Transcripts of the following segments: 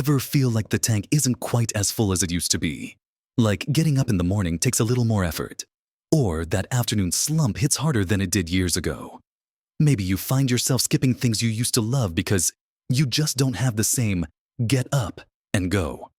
Ever feel like the tank isn't quite as full as it used to be? Like getting up in the morning takes a little more effort. Or that afternoon slump hits harder than it did years ago. Maybe you find yourself skipping things you used to love because you just don't have the same get up and go.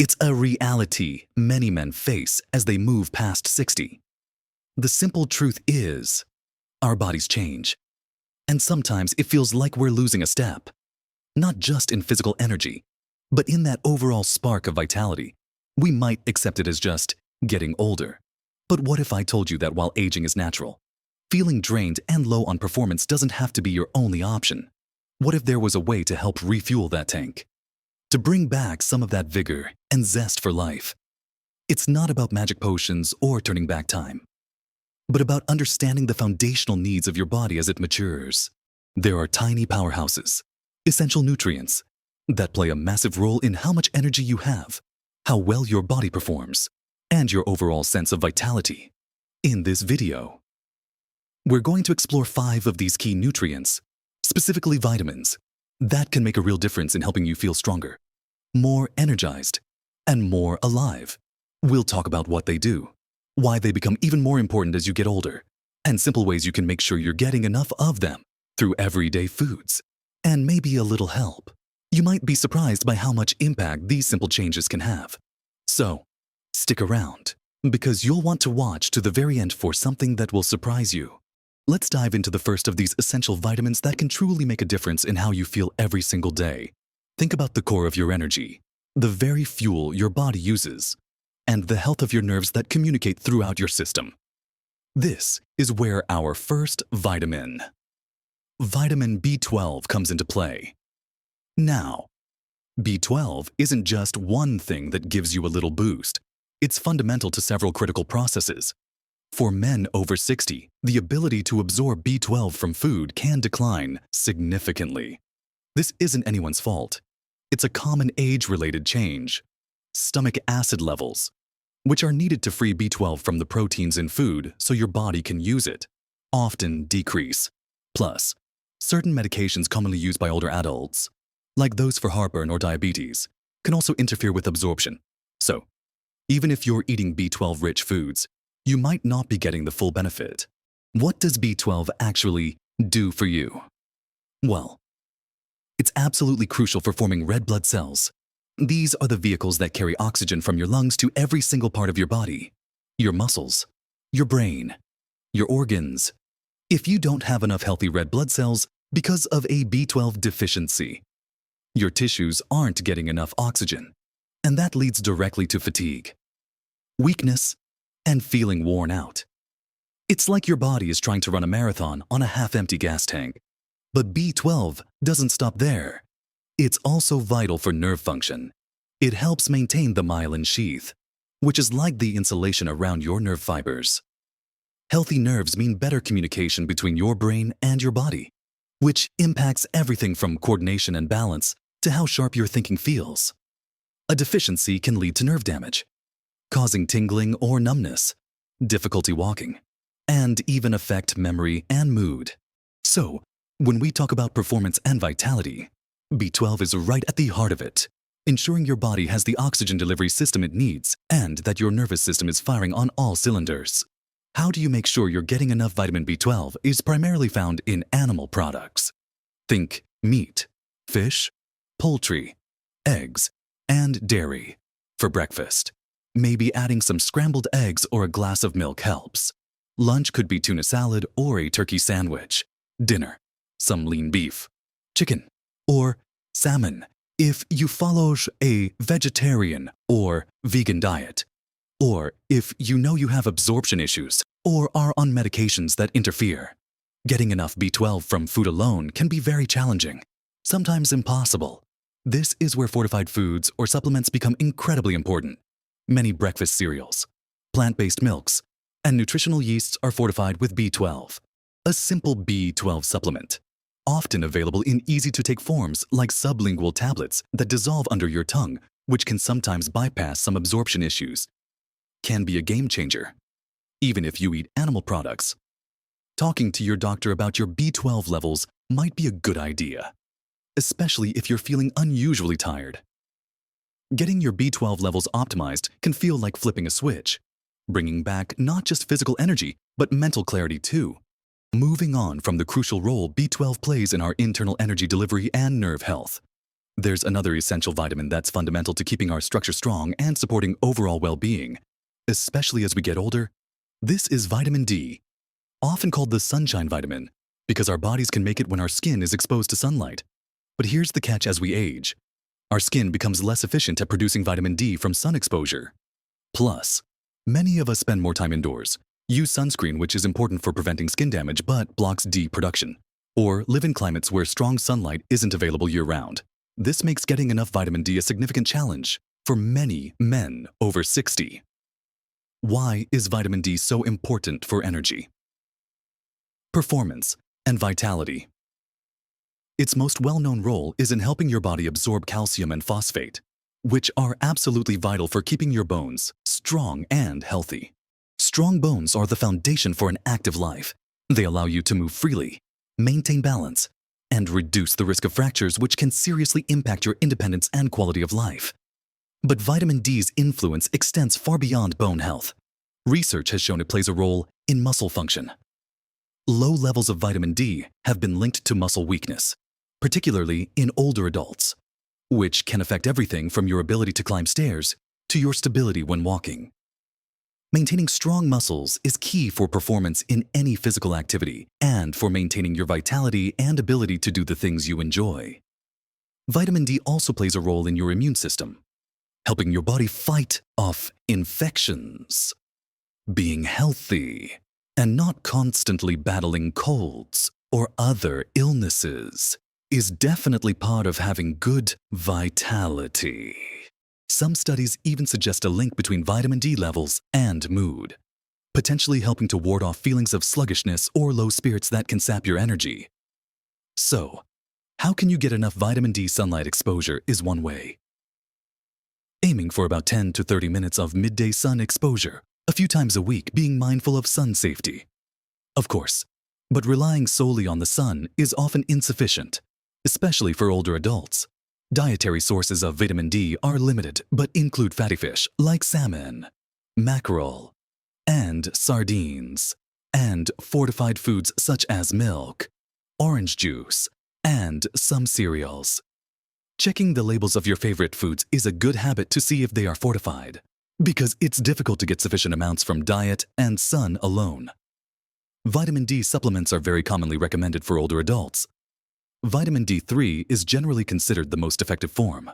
It's a reality many men face as they move past 60. The simple truth is, our bodies change. And sometimes it feels like we're losing a step. Not just in physical energy, but in that overall spark of vitality. We might accept it as just getting older. But what if I told you that while aging is natural, feeling drained and low on performance doesn't have to be your only option? What if there was a way to help refuel that tank? To bring back some of that vigor and zest for life? It's not about magic potions or turning back time, but about understanding the foundational needs of your body as it matures. There are tiny powerhouses, essential nutrients, that play a massive role in how much energy you have, how well your body performs, and your overall sense of vitality. In this video, we're going to explore 5 of these key nutrients, specifically vitamins, that can make a real difference in helping you feel stronger, more energized, and more alive. We'll talk about what they do, why they become even more important as you get older, and simple ways you can make sure you're getting enough of them through everyday foods, and maybe a little help. You might be surprised by how much impact these simple changes can have. So, stick around, because you'll want to watch to the very end for something that will surprise you. Let's dive into the first of these essential vitamins that can truly make a difference in how you feel every single day. Think about the core of your energy, the very fuel your body uses, and the health of your nerves that communicate throughout your system. This is where our first vitamin B12 comes into play. Now, B12 isn't just one thing that gives you a little boost. It's fundamental to several critical processes. For men over 60, the ability to absorb B12 from food can decline significantly. This isn't anyone's fault. It's a common age-related change. Stomach acid levels, which are needed to free B12 from the proteins in food so your body can use it, often decrease. Plus, certain medications commonly used by older adults, like those for heartburn or diabetes, can also interfere with absorption. So, even if you're eating B12-rich foods, you might not be getting the full benefit. What does B12 actually do for you? Well, it's absolutely crucial for forming red blood cells. These are the vehicles that carry oxygen from your lungs to every single part of your body, your muscles, your brain, your organs. If you don't have enough healthy red blood cells because of a B12 deficiency, your tissues aren't getting enough oxygen, and that leads directly to fatigue, weakness, and feeling worn out. It's like your body is trying to run a marathon on a half-empty gas tank. But B12 doesn't stop there. It's also vital for nerve function. It helps maintain the myelin sheath, which is like the insulation around your nerve fibers. Healthy nerves mean better communication between your brain and your body, which impacts everything from coordination and balance to how sharp your thinking feels. A deficiency can lead to nerve damage, causing tingling or numbness, difficulty walking, and even affect memory and mood. So, when we talk about performance and vitality, B12 is right at the heart of it, ensuring your body has the oxygen delivery system it needs and that your nervous system is firing on all cylinders. How do you make sure you're getting enough vitamin B12 is primarily found in animal products. Think meat, fish, poultry, eggs, and dairy. For breakfast, maybe adding some scrambled eggs or a glass of milk helps. Lunch could be tuna salad or a turkey sandwich. Dinner, some lean beef, chicken, or salmon if you follow a vegetarian or vegan diet, or if you know you have absorption issues or are on medications that interfere. Getting enough B12 from food alone can be very challenging, sometimes impossible. This is where fortified foods or supplements become incredibly important. Many breakfast cereals, plant-based milks, and nutritional yeasts are fortified with B12, a simple B12 supplement, often available in easy-to-take forms like sublingual tablets that dissolve under your tongue, which can sometimes bypass some absorption issues. Can be a game changer, even if you eat animal products. Talking to your doctor about your B12 levels might be a good idea, especially if you're feeling unusually tired, Getting your B12 levels optimized can feel like flipping a switch, bringing back not just physical energy, but mental clarity too. Moving on from the crucial role B12 plays in our internal energy delivery and nerve health, there's another essential vitamin that's fundamental to keeping our structure strong and supporting overall well-being, especially as we get older. This is vitamin D, often called the sunshine vitamin, because our bodies can make it when our skin is exposed to sunlight. But here's the catch: as we age, our skin becomes less efficient at producing vitamin D from sun exposure. Plus, many of us spend more time indoors, use sunscreen, which is important for preventing skin damage but blocks D production, or live in climates where strong sunlight isn't available year-round. This makes getting enough vitamin D a significant challenge for many men over 60. Why is vitamin D so important for energy, performance, and vitality? Its most well-known role is in helping your body absorb calcium and phosphate, which are absolutely vital for keeping your bones strong and healthy. Strong bones are the foundation for an active life. They allow you to move freely, maintain balance, and reduce the risk of fractures, which can seriously impact your independence and quality of life. But vitamin D's influence extends far beyond bone health. Research has shown it plays a role in muscle function. Low levels of vitamin D have been linked to muscle weakness, particularly in older adults, which can affect everything from your ability to climb stairs to your stability when walking. Maintaining strong muscles is key for performance in any physical activity and for maintaining your vitality and ability to do the things you enjoy. Vitamin D also plays a role in your immune system, helping your body fight off infections. Being healthy and not constantly battling colds or other illnesses is definitely part of having good vitality. Some studies even suggest a link between vitamin D levels and mood, potentially helping to ward off feelings of sluggishness or low spirits that can sap your energy. So, how can you get enough vitamin D sunlight exposure is one way. Aiming for about 10 to 30 minutes of midday sun exposure a few times a week, being mindful of sun safety. Of course, but relying solely on the sun is often insufficient, especially for older adults. Dietary sources of vitamin D are limited but include fatty fish like salmon, mackerel, and sardines, and fortified foods such as milk, orange juice, and some cereals. Checking the labels of your favorite foods is a good habit to see if they are fortified, because it's difficult to get sufficient amounts from diet and sun alone. Vitamin D supplements are very commonly recommended for older adults. Vitamin D3 is generally considered the most effective form.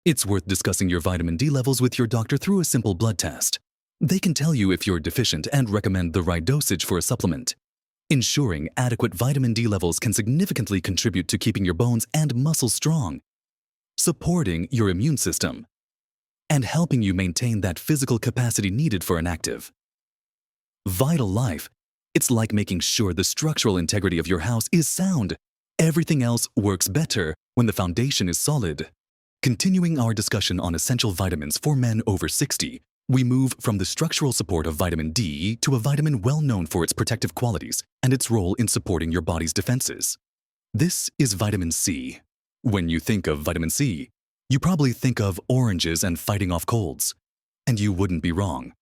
It's worth discussing your vitamin D levels with your doctor through a simple blood test. They can tell you if you're deficient and recommend the right dosage for a supplement. Ensuring adequate vitamin D levels can significantly contribute to keeping your bones and muscles strong, supporting your immune system, and helping you maintain that physical capacity needed for an active, vital life. It's like making sure the structural integrity of your house is sound. Everything else works better when the foundation is solid. Continuing our discussion on essential vitamins for men over 60, we move from the structural support of vitamin D to a vitamin well known for its protective qualities and its role in supporting your body's defenses. This is vitamin C. When you think of vitamin C, you probably think of oranges and fighting off colds. And you wouldn't be wrong.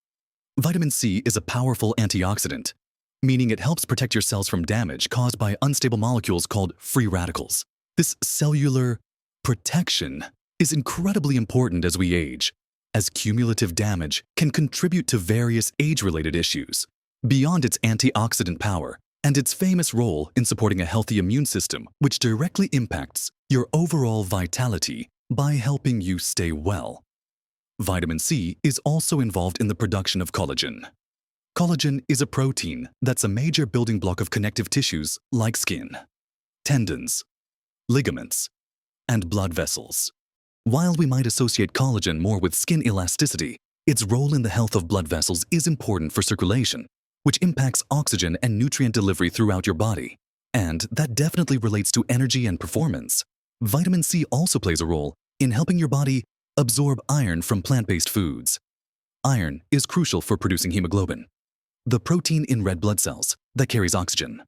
Vitamin C is a powerful antioxidant, meaning it helps protect your cells from damage caused by unstable molecules called free radicals. This cellular protection is incredibly important as we age, as cumulative damage can contribute to various age-related issues. Beyond its antioxidant power and its famous role in supporting a healthy immune system, which directly impacts your overall vitality by helping you stay well. Vitamin C is also involved in the production of collagen. Collagen is a protein that's a major building block of connective tissues like skin, tendons, ligaments, and blood vessels. While we might associate collagen more with skin elasticity, its role in the health of blood vessels is important for circulation, which impacts oxygen and nutrient delivery throughout your body. And that definitely relates to energy and performance. Vitamin C also plays a role in helping your body absorb iron from plant-based foods. Iron is crucial for producing hemoglobin, the protein in red blood cells that carries oxygen.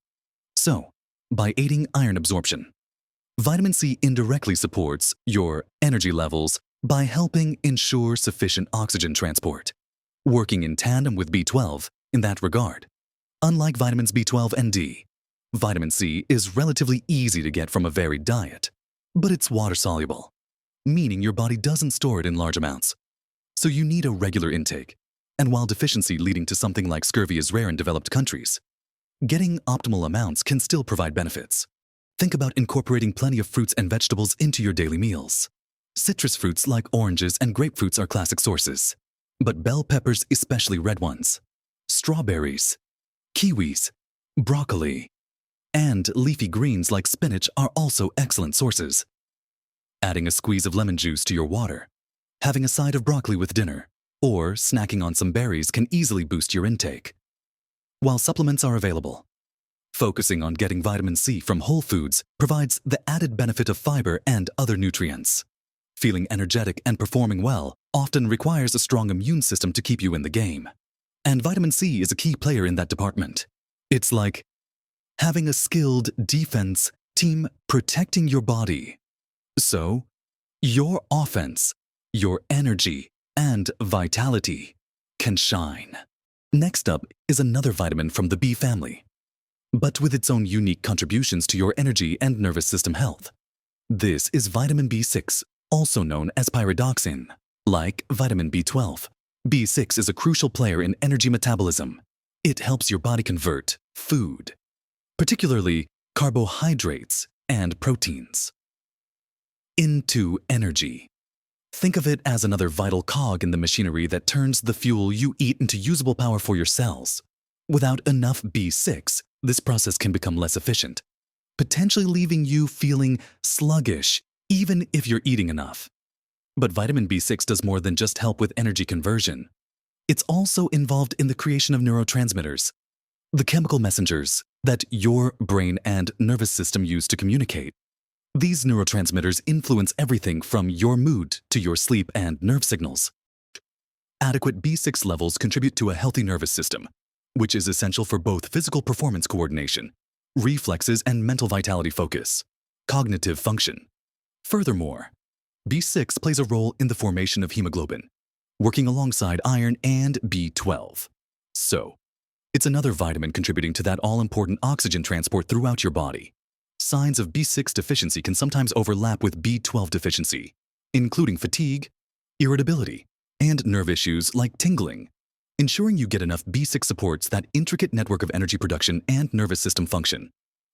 So, by aiding iron absorption, vitamin C indirectly supports your energy levels by helping ensure sufficient oxygen transport, working in tandem with B12 in that regard. Unlike vitamins B12 and D, vitamin C is relatively easy to get from a varied diet, but it's water-soluble, meaning your body doesn't store it in large amounts. So you need a regular intake, and while deficiency leading to something like scurvy is rare in developed countries, getting optimal amounts can still provide benefits. Think about incorporating plenty of fruits and vegetables into your daily meals. Citrus fruits like oranges and grapefruits are classic sources, but bell peppers, especially red ones, strawberries, kiwis, broccoli, and leafy greens like spinach are also excellent sources. Adding a squeeze of lemon juice to your water, having a side of broccoli with dinner, or snacking on some berries can easily boost your intake. While supplements are available, focusing on getting vitamin C from whole foods provides the added benefit of fiber and other nutrients. Feeling energetic and performing well often requires a strong immune system to keep you in the game. And vitamin C is a key player in that department. It's like having a skilled defense team protecting your body. So, your offense, your energy, and vitality can shine. Next up is another vitamin from the B family, but with its own unique contributions to your energy and nervous system health. This is vitamin B6, also known as pyridoxine. Like vitamin B12, B6 is a crucial player in energy metabolism. It helps your body convert food, particularly carbohydrates and proteins, into energy. Think of it as another vital cog in the machinery that turns the fuel you eat into usable power for your cells. Without enough B6, this process can become less efficient, potentially leaving you feeling sluggish even if you're eating enough. But vitamin B6 does more than just help with energy conversion. It's also involved in the creation of neurotransmitters, the chemical messengers that your brain and nervous system use to communicate. These neurotransmitters influence everything from your mood to your sleep and nerve signals. Adequate B6 levels contribute to a healthy nervous system, which is essential for both physical performance coordination, reflexes and mental vitality focus, cognitive function. Furthermore, B6 plays a role in the formation of hemoglobin, working alongside iron and B12. So, it's another vitamin contributing to that all-important oxygen transport throughout your body. Signs of B6 deficiency can sometimes overlap with B12 deficiency, including fatigue, irritability, and nerve issues like tingling. Ensuring you get enough B6 supports that intricate network of energy production and nervous system function,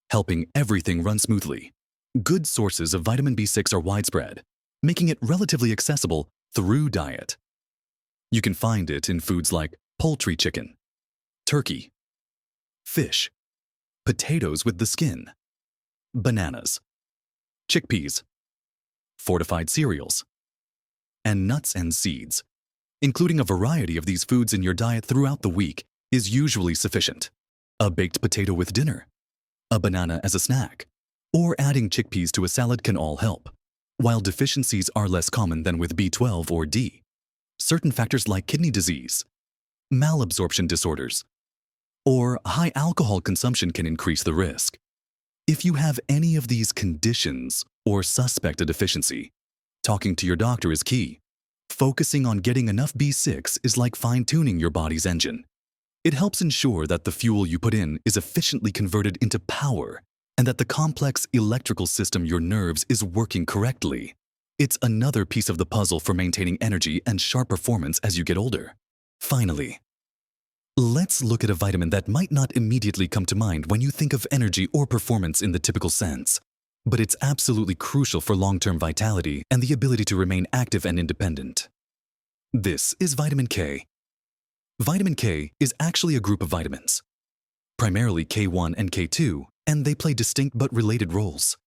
helping everything run smoothly. Good sources of vitamin B6 are widespread, making it relatively accessible through diet. You can find it in foods like poultry chicken, turkey, fish, potatoes with the skin, bananas, chickpeas, fortified cereals, and nuts and seeds. Including a variety of these foods in your diet throughout the week is usually sufficient. A baked potato with dinner, a banana as a snack, or adding chickpeas to a salad can all help. While deficiencies are less common than with B12 or D, certain factors like kidney disease, malabsorption disorders, or high alcohol consumption can increase the risk. If you have any of these conditions or suspect a deficiency, talking to your doctor is key. Focusing on getting enough B6 is like fine-tuning your body's engine. It helps ensure that the fuel you put in is efficiently converted into power and that the complex electrical system your nerves is working correctly. It's another piece of the puzzle for maintaining energy and sharp performance as you get older. Finally, let's look at a vitamin that might not immediately come to mind when you think of energy or performance in the typical sense, but it's absolutely crucial for long-term vitality and the ability to remain active and independent. This is vitamin K. Vitamin K is actually a group of vitamins, primarily K1 and K2, and they play distinct but related roles.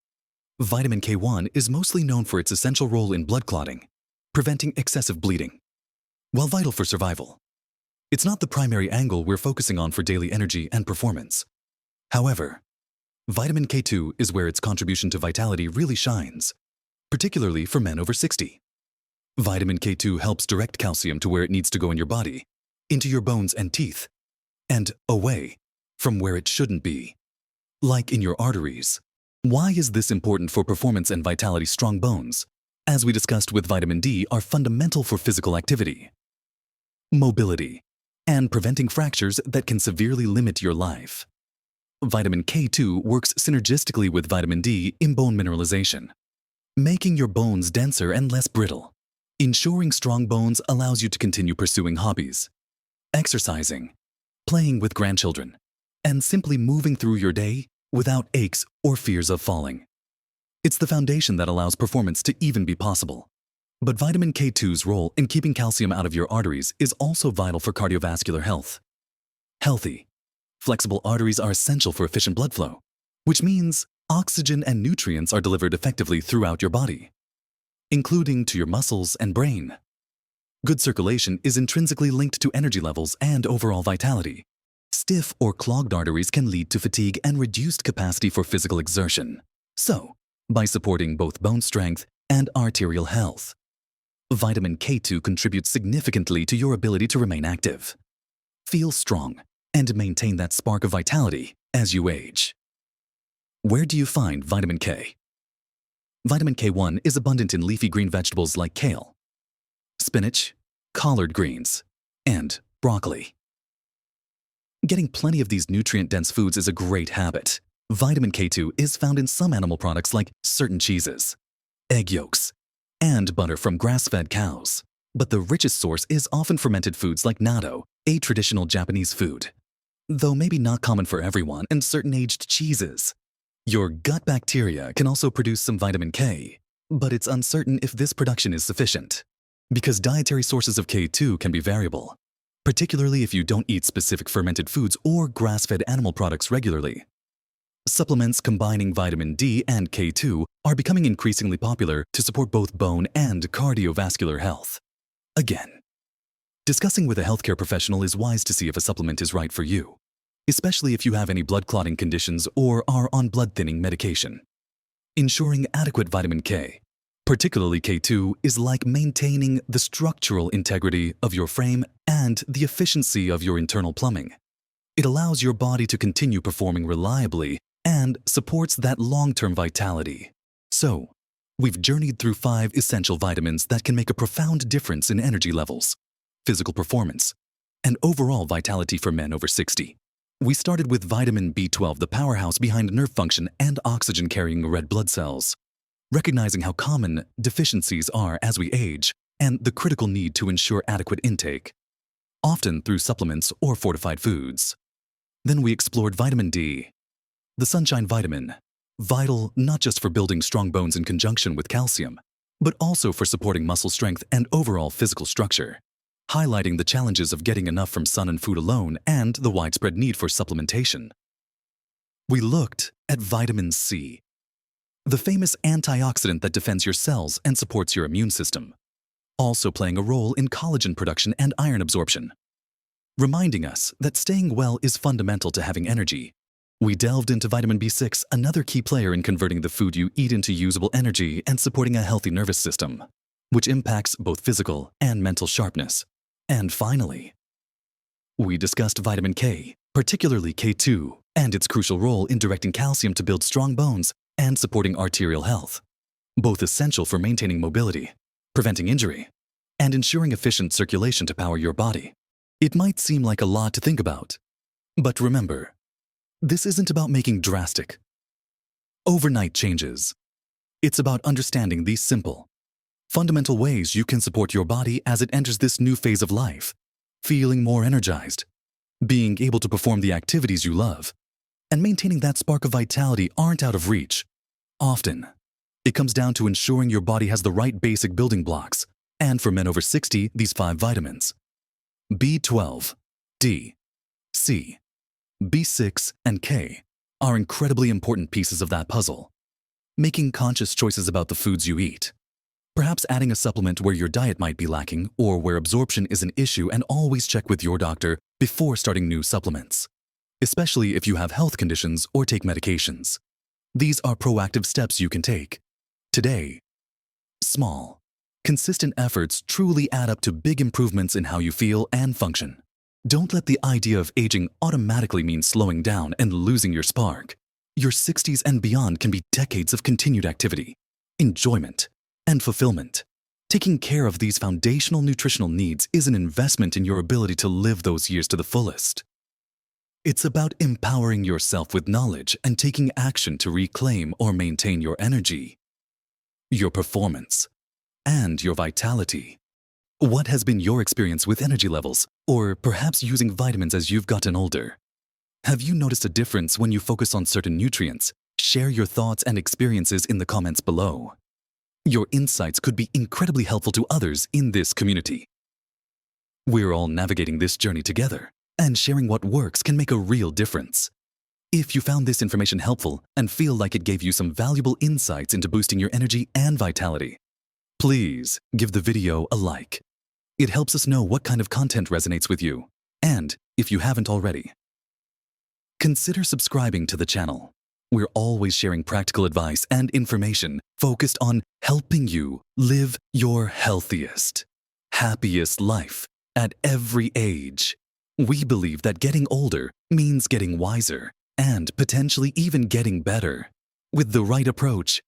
Vitamin K1 is mostly known for its essential role in blood clotting, preventing excessive bleeding. While vital for survival, it's not the primary angle we're focusing on for daily energy and performance. However, vitamin K2 is where its contribution to vitality really shines, particularly for men over 60. Vitamin K2 helps direct calcium to where it needs to go in your body, into your bones and teeth, and away from where it shouldn't be, like in your arteries. Why is this important for performance and vitality? Strong bones, as we discussed with vitamin D, are fundamental for physical activity, mobility, and preventing fractures that can severely limit your life. Vitamin K2 works synergistically with vitamin D in bone mineralization, making your bones denser and less brittle. Ensuring strong bones allows you to continue pursuing hobbies, exercising, playing with grandchildren, and simply moving through your day without aches or fears of falling. It's the foundation that allows performance to even be possible. But vitamin K2's role in keeping calcium out of your arteries is also vital for cardiovascular health. Healthy, flexible arteries are essential for efficient blood flow, which means oxygen and nutrients are delivered effectively throughout your body, including to your muscles and brain. Good circulation is intrinsically linked to energy levels and overall vitality. Stiff or clogged arteries can lead to fatigue and reduced capacity for physical exertion. So, by supporting both bone strength and arterial health, vitamin K2 contributes significantly to your ability to remain active, feel strong, and maintain that spark of vitality as you age. Where do you find vitamin K? Vitamin K1 is abundant in leafy green vegetables like kale, spinach, collard greens, and broccoli. Getting plenty of these nutrient-dense foods is a great habit. Vitamin K2 is found in some animal products like certain cheeses, egg yolks, and butter from grass-fed cows. But the richest source is often fermented foods like natto, a traditional Japanese food, though maybe not common for everyone, and certain aged cheeses. Your gut bacteria can also produce some vitamin K, but it's uncertain if this production is sufficient, because dietary sources of K2 can be variable, particularly if you don't eat specific fermented foods or grass-fed animal products regularly. Supplements combining vitamin D and K2 are becoming increasingly popular to support both bone and cardiovascular health. Again, discussing with a healthcare professional is wise to see if a supplement is right for you, especially if you have any blood clotting conditions or are on blood thinning medication. Ensuring adequate vitamin K, particularly K2, is like maintaining the structural integrity of your frame and the efficiency of your internal plumbing. It allows your body to continue performing reliably and supports that long-term vitality. So, we've journeyed through 5 essential vitamins that can make a profound difference in energy levels, physical performance, and overall vitality for men over 60. We started with vitamin B12, the powerhouse behind nerve function and oxygen-carrying red blood cells, recognizing how common deficiencies are as we age and the critical need to ensure adequate intake, often through supplements or fortified foods. Then we explored vitamin D, the sunshine vitamin, vital not just for building strong bones in conjunction with calcium, but also for supporting muscle strength and overall physical structure, highlighting the challenges of getting enough from sun and food alone and the widespread need for supplementation. We looked at vitamin C, the famous antioxidant that defends your cells and supports your immune system, also playing a role in collagen production and iron absorption, reminding us that staying well is fundamental to having energy. We delved into vitamin B6, another key player in converting the food you eat into usable energy and supporting a healthy nervous system, which impacts both physical and mental sharpness. And finally, we discussed vitamin K, particularly K2, and its crucial role in directing calcium to build strong bones and supporting arterial health, both essential for maintaining mobility, preventing injury, and ensuring efficient circulation to power your body. It might seem like a lot to think about, but remember, this isn't about making drastic, overnight changes. It's about understanding these simple, fundamental ways you can support your body as it enters this new phase of life, feeling more energized, being able to perform the activities you love, and maintaining that spark of vitality aren't out of reach. Often, it comes down to ensuring your body has the right basic building blocks, and for men over 60, these 5 vitamins: B12, D, C, B6, and K are incredibly important pieces of that puzzle. Making conscious choices about the foods you eat, perhaps adding a supplement where your diet might be lacking or where absorption is an issue, and always check with your doctor before starting new supplements, especially if you have health conditions or take medications. These are proactive steps you can take. Today, small, consistent efforts truly add up to big improvements in how you feel and function. Don't let the idea of aging automatically mean slowing down and losing your spark. Your 60s and beyond can be decades of continued activity, enjoyment, and fulfillment. Taking care of these foundational nutritional needs is an investment in your ability to live those years to the fullest. It's about empowering yourself with knowledge and taking action to reclaim or maintain your energy, your performance, and your vitality. What has been your experience with energy levels, or perhaps using vitamins as you've gotten older? Have you noticed a difference when you focus on certain nutrients? Share your thoughts and experiences in the comments below. Your insights could be incredibly helpful to others in this community. We're all navigating this journey together, and sharing what works can make a real difference. If you found this information helpful and feel like it gave you some valuable insights into boosting your energy and vitality, please give the video a like. It helps us know what kind of content resonates with you. And if you haven't already, consider subscribing to the channel. We're always sharing practical advice and information focused on helping you live your healthiest, happiest life at every age. We believe that getting older means getting wiser and potentially even getting better. With the right approach,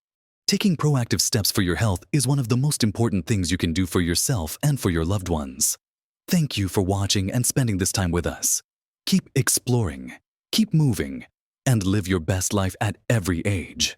taking proactive steps for your health is one of the most important things you can do for yourself and for your loved ones. Thank you for watching and spending this time with us. Keep exploring, keep moving, and live your best life at every age.